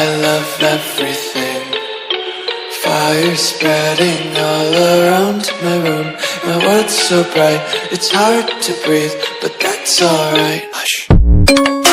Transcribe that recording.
I love everything. Fire spreading all around my room. My world's so bright, it's hard to breathe, but that's alright. Hush.